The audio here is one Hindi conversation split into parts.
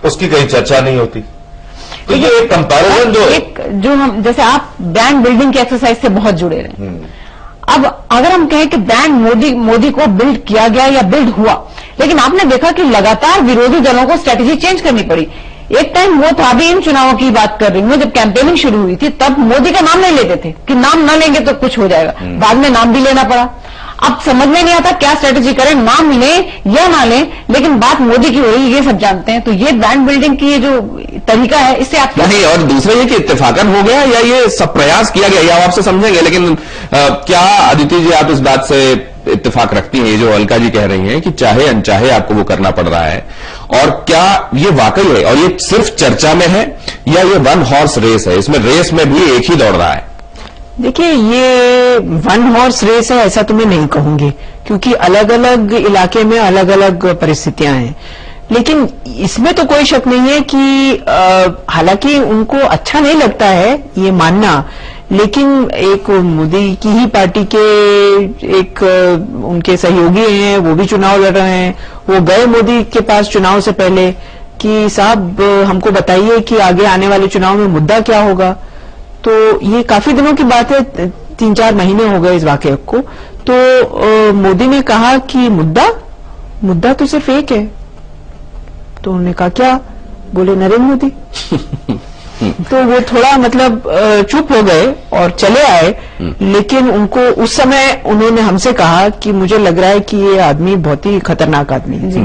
उसकी कहीं चर्चा नहीं होती। तो ये एक कंपैरिजन जो हम जैसे आप ब्रांड बिल्डिंग की एक्सरसाइज से बहुत जुड़े रहे, अब अगर हम कहें कि ब्रांड मोदी को बिल्ड किया गया या बिल्ड हुआ, लेकिन आपने देखा कि लगातार विरोधी दलों को स्ट्रेटेजी चेंज करनी पड़ी। एक टाइम वो था, अभी इन चुनावों की बात कर रही हूं, जब कैंपेनिंग शुरू हुई थी तब मोदी का नाम नहीं लेते थे कि नाम ना लेंगे तो कुछ हो जाएगा, बाद में नाम भी लेना पड़ा। अब समझ में नहीं आता क्या स्ट्रेटेजी करें, नाम लें या ना लें, लेकिन बात मोदी की हो रही है, ये सब जानते हैं। तो ये ब्रांड बिल्डिंग की जो तरीका है, इससे आप नहीं, और दूसरा ये कि इत्तेफाकन हो गया या ये सब प्रयास किया गया, या आपसे समझेंगे, लेकिन क्या अदिति जी आप इस बात से इत्तेफाक रखती हैं, ये जो अलका जी कह रही हैं कि चाहे अनचाहे आपको वो करना पड़ रहा है, और क्या ये वाकई है और ये सिर्फ चर्चा में है या ये वन हॉर्स रेस है, इसमें रेस में भी एक ही दौड़ रहा है? देखिए, ये वन हॉर्स रेस है ऐसा तो मैं नहीं कहूंगी, क्योंकि अलग अलग इलाके में अलग अलग परिस्थितियां हैं। लेकिन इसमें तो कोई शक नहीं है कि हालांकि उनको अच्छा नहीं लगता है ये मानना, लेकिन एक मोदी की ही पार्टी के एक उनके सहयोगी हैं, वो भी चुनाव लड़ रहे हैं। वो गए मोदी के पास चुनाव से पहले कि साहब हमको बताइए कि आगे आने वाले चुनाव में मुद्दा क्या होगा। तो ये काफी दिनों की बात है, 3-4 महीने हो गए इस वाकये को। तो मोदी ने कहा कि मुद्दा तो सिर्फ एक है। तो उन्होंने कहा क्या? बोले नरेंद्र मोदी। तो वो थोड़ा मतलब चुप हो गए और चले आए, लेकिन उनको उस समय उन्होंने हमसे कहा कि मुझे लग रहा है कि ये आदमी बहुत ही खतरनाक आदमी है। जी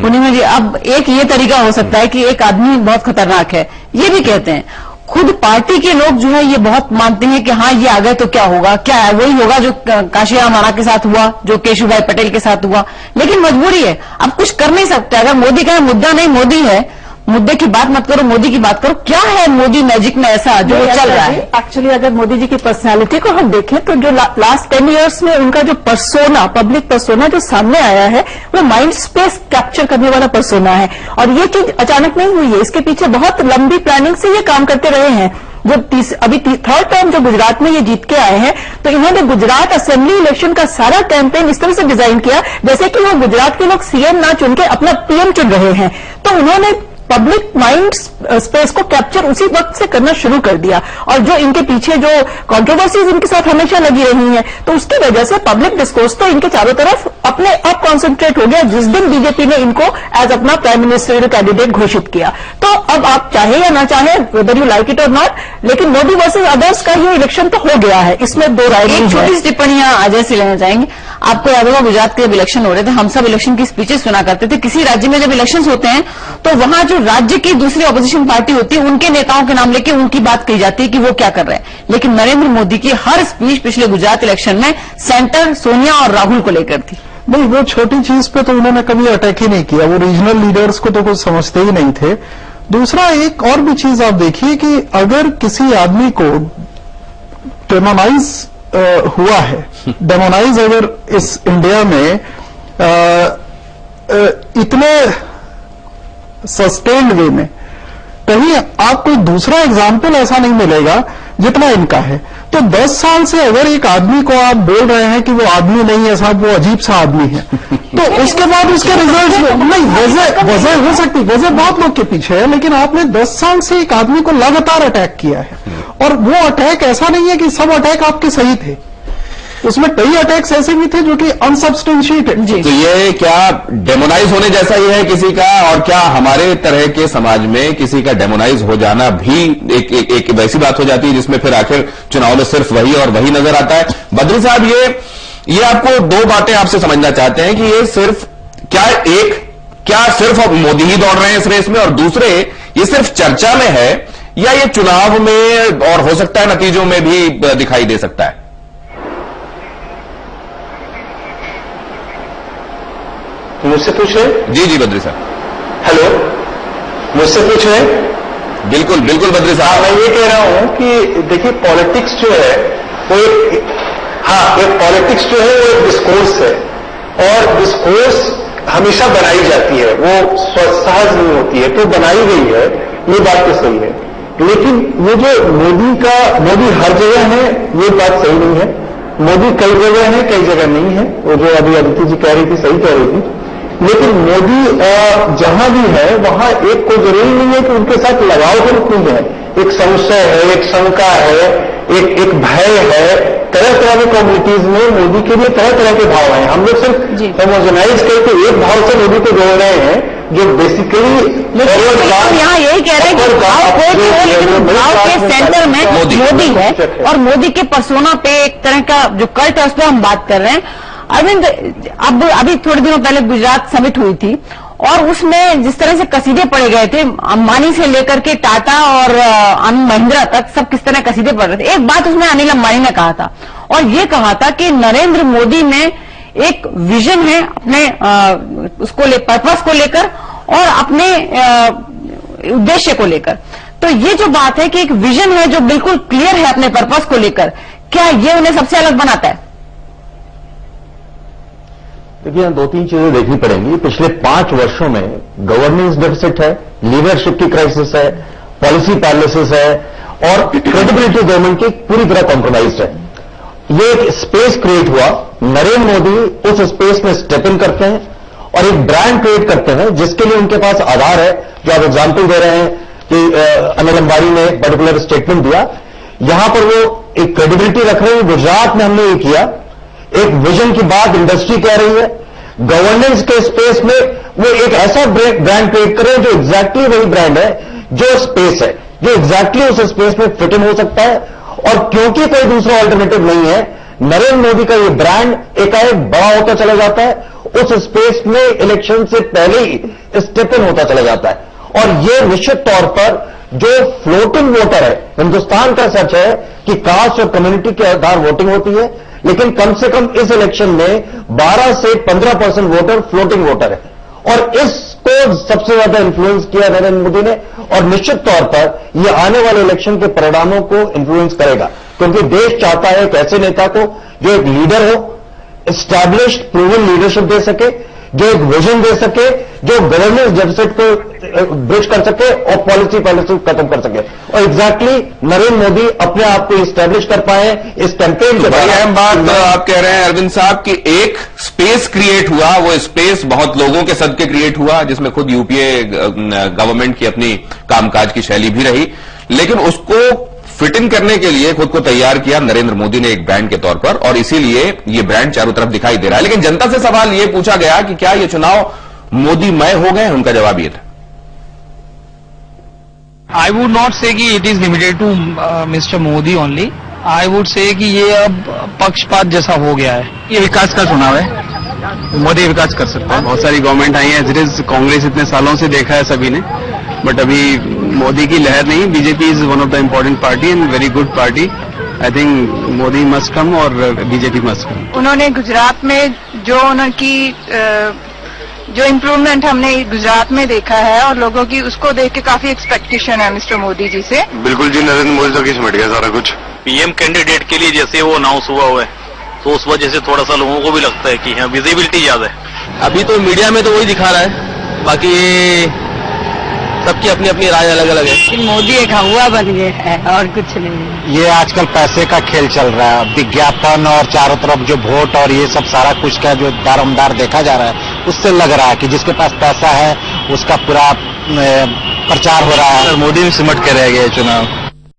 पूर्णिमा जी, अब एक ये तरीका हो सकता है कि एक आदमी बहुत खतरनाक है, ये भी कहते हैं खुद पार्टी के लोग जो है ये बहुत मानते हैं कि हाँ ये आ गए तो क्या होगा, क्या है वही होगा जो काशी राम राणा के साथ हुआ, जो केशुभाई पटेल के साथ हुआ। लेकिन मजबूरी है, अब कुछ कर नहीं सकते। अगर मोदी कहे मुद्दा नहीं मोदी है, मुद्दे की बात मत करो, मोदी की बात करो, क्या है मोदी मैजिक में ऐसा जो चल रहा है? एक्चुअली अगर मोदी जी की पर्सनालिटी को हम देखें तो जो लास्ट 10 इयर्स में उनका जो पर्सोना, पब्लिक पर्सोना जो सामने आया है, वो माइंड स्पेस कैप्चर करने वाला पर्सोना है। और ये चीज अचानक नहीं हुई है, इसके पीछे बहुत लंबी प्लानिंग से ये काम करते रहे हैं। जो अभी थर्ड टाइम जो गुजरात में ये जीत के आए हैं, तो इन्होंने गुजरात असेंबली इलेक्शन का सारा कैंपेन इस तरह से डिजाइन किया जैसे कि वो गुजरात के लोग सीएम ना चुन के अपना पीएम चुन रहे हैं। तो उन्होंने पब्लिक माइंड स्पेस को कैप्चर उसी वक्त से करना शुरू कर दिया। और जो इनके पीछे जो कंट्रोवर्सीज इनके साथ हमेशा लगी रही हैं, तो उसकी वजह से पब्लिक डिस्कोर्स तो इनके चारों तरफ अपने आप कॉन्सेंट्रेट हो गया जिस दिन बीजेपी ने इनको एज अपना प्राइम मिनिस्टर कैंडिडेट घोषित किया। तो अब आप चाहे या ना चाहे, वेदर यू लाइक इट और नॉट, लेकिन मोदी वर्सेज अदर्स का ये इलेक्शन तो हो गया है, इसमें दो राय नहीं है। एक छोटी सी टिप्पणी यहाँ अजय से लेना चाहेंगे। आपको याद होगा गुजरात के जब इलेक्शन हो रहे थे, हम सब इलेक्शन की स्पीचेस सुना करते थे। किसी राज्य में जब इलेक्शन होते हैं तो वहां जो राज्य की दूसरी ऑपोजिशन पार्टी होती है, उनके नेताओं के नाम लेके उनकी बात कही जाती है कि वो क्या कर रहे हैं। लेकिन नरेंद्र मोदी की हर स्पीच पिछले गुजरात इलेक्शन में सेंटर सोनिया और राहुल को लेकर थी। नहीं, वो छोटी चीज पे तो उन्होंने कभी अटैक ही नहीं किया, वो रीजनल लीडर्स को तो कुछ समझते ही नहीं थे। दूसरा एक और भी चीज आप देखिए कि अगर किसी आदमी को डेमोनाइज हुआ है, डेमोनाइज अगर इस इंडिया में इतने सस्टेन्ड वे में कहीं आप कोई दूसरा एग्जाम्पल ऐसा नहीं मिलेगा जितना इनका है। तो 10 साल से अगर एक आदमी को आप बोल रहे हैं कि वो आदमी नहीं है साहब, वो अजीब सा आदमी है, तो उसके बाद उसके रिजल्ट नहीं, वजह हो सकती, वजह बहुत लोग के पीछे है, लेकिन आपने 10 साल से एक आदमी को लगातार अटैक किया है। और वो अटैक ऐसा नहीं है कि सब अटैक आपके सही थे, उसमें कई अटैक्स ऐसे भी थे जो कि अनसब्सटेंशिएटेड। तो ये क्या डेमोनाइज होने जैसा ही है किसी का? और क्या हमारे तरह के समाज में किसी का डेमोनाइज हो जाना भी एक वैसी बात हो जाती है जिसमें फिर आखिर चुनाव में सिर्फ वही और वही नजर आता है? बद्री साहब, ये आपको दो बातें आपसे समझना चाहते हैं कि ये सिर्फ क्या सिर्फ मोदी ही दौड़ रहे हैं इस रेस में, और दूसरे ये सिर्फ चर्चा में है या ये चुनाव में और हो सकता है नतीजों में भी दिखाई दे सकता है? मुझसे पूछ रहे? जी जी बद्री साहब। हेलो, मुझसे पूछ रहे? बिल्कुल बिल्कुल बद्री साहब। मैं ये कह रहा हूं कि देखिए पॉलिटिक्स जो है वो एक पॉलिटिक्स जो है वो एक डिस्कोर्स है, और डिस्कोर्स हमेशा बनाई जाती है, वो सहज नहीं होती है, तो बनाई गई है, ये बात तो सही है। लेकिन ये जो मोदी हर जगह है, ये बात सही नहीं है। मोदी कई जगह है, कई जगह नहीं है। वो जो अभी अदिति जी कह रही थी सही कह रही थी, लेकिन मोदी जहां भी है वहां एक को जरूरी नहीं है कि उनके साथ लगाव तो नहीं है, एक संशय है, एक शंका है, एक भय है। तरह तरह की कम्युनिटीज में मोदी के लिए तरह तरह के भाव हैं। हम लोग सिर्फ होमोजेनाइज करके एक भाव से मोदी को जोड़ रहे हैं जो बेसिकली यहाँ यही कह रहे हैं कि भाव कोई हो, लेकिन भाव के सेंटर में मोदी है और मोदी के पर्सोना पे एक तरह का जो कल्ट है उस पर हम बात कर रहे हैं। अरविंद, अब अभी थोड़े दिनों पहले गुजरात समिट हुई थी और उसमें जिस तरह से कसीदे पढ़े गए थे, अंबानी से लेकर के टाटा और महिंद्रा तक सब किस तरह कसीदे पढ़ रहे थे। एक बात उसमें अनिल अंबानी ने कहा था और ये कहा था कि नरेंद्र मोदी में एक विजन है अपने उसको पर्पस को लेकर और अपने उद्देश्य को लेकर। तो ये जो बात है कि एक विजन है जो बिल्कुल क्लियर है अपने पर्पस को लेकर, क्या ये उन्हें सबसे अलग बनाता है? देखिए, यहां दो तीन चीजें देखनी पड़ेंगी। पिछले 5 वर्षों में गवर्नेंस डेफिसिट है, लीडरशिप की क्राइसिस है, पॉलिसी पैरालिसिस है और क्रेडिबिलिटी गवर्नमेंट की पूरी तरह कॉम्प्रोमाइज है। ये एक स्पेस क्रिएट हुआ, नरेंद्र मोदी उस स्पेस में स्टेप इन करते हैं और एक ब्रांड क्रिएट करते हैं जिसके लिए उनके पास आधार है। जो आप एग्जाम्पल दे रहे हैं कि अनिल अंबानी ने पर्टिकुलर स्टेटमेंट दिया, यहां पर वो एक क्रेडिबिलिटी रख रहे हैं। गुजरात में हमने ये किया, एक विजन की बात इंडस्ट्री कह रही है, गवर्नेंस के स्पेस में वो एक ऐसा ब्रांड क्रिएट करें जो एग्जैक्टली वही ब्रांड है जो स्पेस है, जो एग्जैक्टली उस स्पेस में फिट इन हो सकता है। और क्योंकि कोई दूसरा ऑल्टरनेटिव नहीं है, नरेंद्र मोदी का ये ब्रांड एकाएक बड़ा होता चला जाता है, उस स्पेस में इलेक्शन से पहले ही स्टेप इन होता चला जाता है। और ये निश्चित तौर पर जो फ्लोटिंग वोटर है, हिंदुस्तान का सच है कि कास्ट और कम्युनिटी के आधार वोटिंग होती है, लेकिन कम से कम इस इलेक्शन में 12 से 15% वोटर फ्लोटिंग वोटर है और इसको सबसे ज्यादा इन्फ्लुएंस किया नरेंद्र मोदी ने। और निश्चित तौर पर यह आने वाले इलेक्शन के परिणामों को इन्फ्लुएंस करेगा, क्योंकि देश चाहता है एक ऐसे नेता को जो एक लीडर हो, एस्टैब्लिश्ड प्रूवन लीडरशिप दे सके, जो एक विजन दे सके, जो गवर्नेंस डेफिसिट को ब्रिज कर सके और पॉलिसी खत्म कर सके। और एग्जैक्टली नरेंद्र मोदी अपने आप को इस्टेब्लिश कर पाए इस कैंपेन के बड़ी अहम बात आप कह रहे हैं अरविंद साहब कि एक स्पेस क्रिएट हुआ, वो स्पेस बहुत लोगों के सदके क्रिएट हुआ, जिसमें खुद यूपीए गवर्नमेंट की अपनी कामकाज की शैली भी रही, लेकिन उसको फिट इन करने के लिए खुद को तैयार किया नरेंद्र मोदी ने एक ब्रांड के तौर पर, और इसीलिए ये ब्रांड चारों तरफ दिखाई दे रहा है। लेकिन जनता से सवाल ये पूछा गया कि क्या ये चुनाव मोदीमय हो गए? उनका जवाब ये था, I would not say कि it is limited to Mr. Modi only. I would say कि ये अब पक्षपात जैसा हो गया है। ये विकास का चुनाव है, मोदी विकास कर सकता है। बहुत सारी गवर्नमेंट आई है, एज इट इज कांग्रेस इतने सालों से देखा है सभी ने, बट अभी मोदी की लहर नहीं। BJP is one of the important party and very good party. I think Modi must come और बीजेपी मस्ट कम। उन्होंने गुजरात में जो उनकी जो इम्प्रूवमेंट हमने गुजरात में देखा है और लोगों की उसको देख के काफी एक्सपेक्टेशन है मिस्टर मोदी जी से। बिल्कुल जी, नरेंद्र मोदी तक ही सिमट गया सारा कुछ। पीएम कैंडिडेट के लिए जैसे वो अनाउंस हुआ है तो उस वजह से थोड़ा सा लोगों को भी लगता है कि यहाँ विजिबिलिटी ज्यादा है। अभी तो मीडिया में तो वही दिखा रहा है, बाकी सबकी अपनी अपनी राय अलग अलग है। मोदी एक हवा बन गया है और कुछ नहीं। ये आजकल पैसे का खेल चल रहा है, विज्ञापन और चारों तरफ जो वोट और ये सब सारा कुछ का जो दारोमदार देखा जा रहा है, उससे लग रहा है कि जिसके पास पैसा है उसका पूरा प्रचार हो रहा है। मोदी में सिमट के रह गया चुनाव।